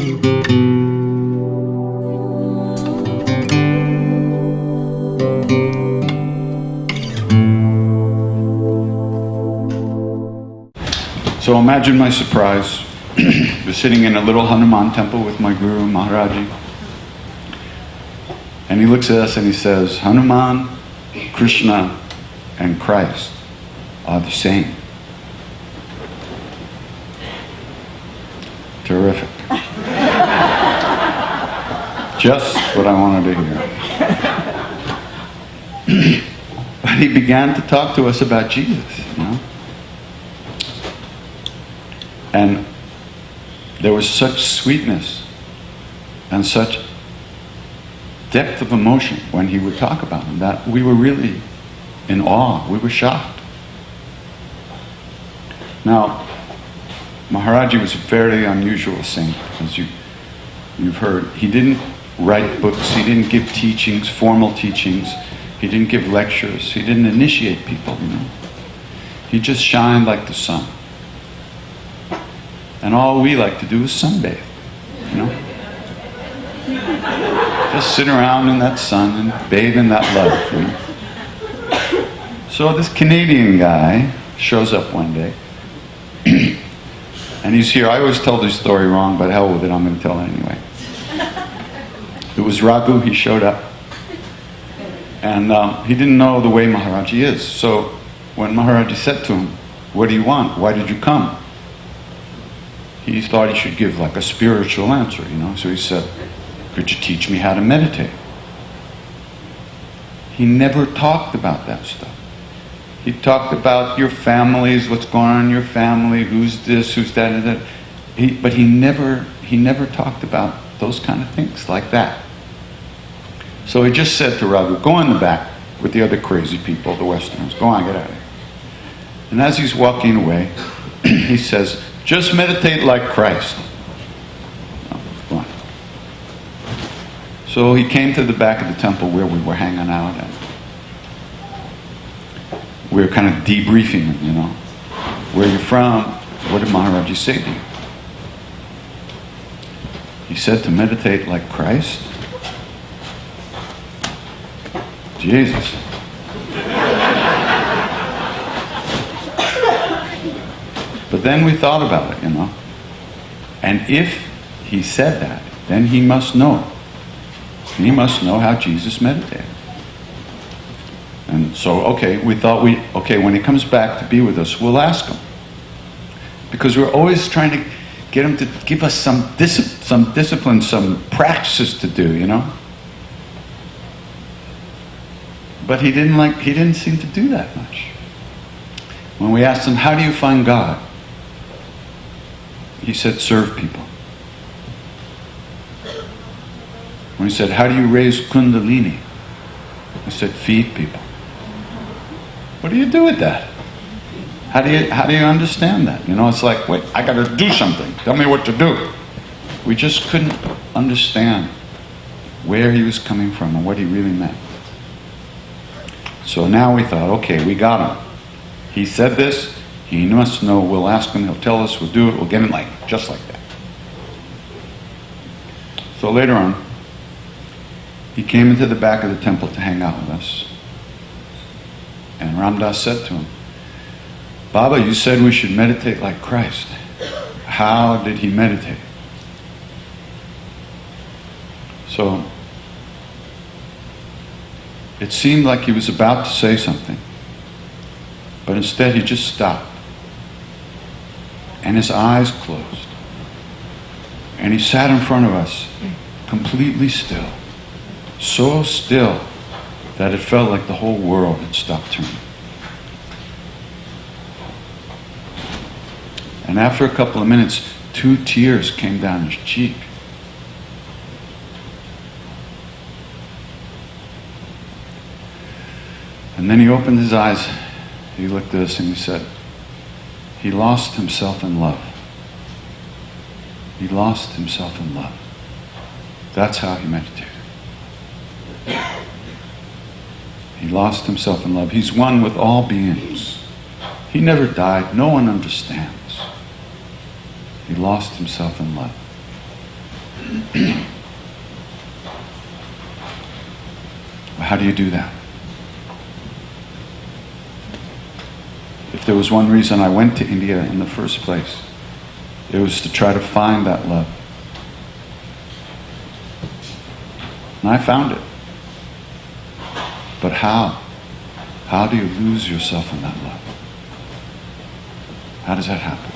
So imagine my surprise. We're sitting in a little Hanuman temple with my Guru Maharaji. And he looks at us and he says, Hanuman, Krishna, and Christ are the same. Terrific. Just what I wanted to hear. But he began to talk to us about Jesus, you know. And there was such sweetness and such depth of emotion when he would talk about him that we were really in awe. We were shocked. Now, Maharaji was a very unusual saint, as you've heard. He didn't write books. He didn't give teachings, formal teachings. He didn't give lectures. He didn't initiate people, you know. He just shined like the sun. And all we like to do is sunbathe, you know. Just sit around in that sun and bathe in that love. You know? So this Canadian guy shows up one day. And he's here. I always tell this story wrong, but hell with it, I'm going to tell it anyway. It was Raghu. He showed up. And he didn't know the way Maharaji is. So when Maharaji said to him, what do you want? Why did you come? He thought he should give like a spiritual answer, you know. So he said, could you teach me how to meditate? He never talked about that stuff. He talked about your families, what's going on in your family, who's this, who's that, and that. But he never talked about those kind of things like that. So he just said to Raghu, go in the back with the other crazy people, the Westerners. Go on, get out of here. And as he's walking away, he says, just meditate like Christ. Oh, go on. So he came to the back of the temple where we were hanging out, and we were kind of debriefing him, you know. Where are you from? What did Maharaji say to you? He said to meditate like Christ. Jesus. But then we thought about it, you know. And if he said that, then he must know. He must know how Jesus meditated. And so, okay, we thought when he comes back to be with us, we'll ask him. Because we're always trying to get him to give us some discipline, some practices to do, you know. But he didn't seem to do that much. When we asked him, how do you find God? He said, serve people. When he said, how do you raise Kundalini? He said, feed people. What do you do with that? How do you understand that? You know, it's like, wait, I got to do something. Tell me what to do. We just couldn't understand where he was coming from and what he really meant. So now we thought, okay, we got him. He said this. He must know. We'll ask him. He'll tell us. We'll do it. We'll get him just like that. So later on, he came into the back of the temple to hang out with us. And Ramdas said to him, Baba, you said we should meditate like Christ. How did he meditate? So it seemed like he was about to say something. But instead he just stopped. And his eyes closed. And he sat in front of us, completely still. So still that it felt like the whole world had stopped turning. And after a couple of minutes, 2 tears came down his cheek. And then he opened his eyes. He looked at us and he said, he lost himself in love. He lost himself in love. That's how he meditated. He lost himself in love. He's one with all beings. He never died. No one understands. He lost himself in love. How do you do that? If there was one reason I went to India in the first place, it was to try to find that love. And I found it. But how? How do you lose yourself in that love? How does that happen?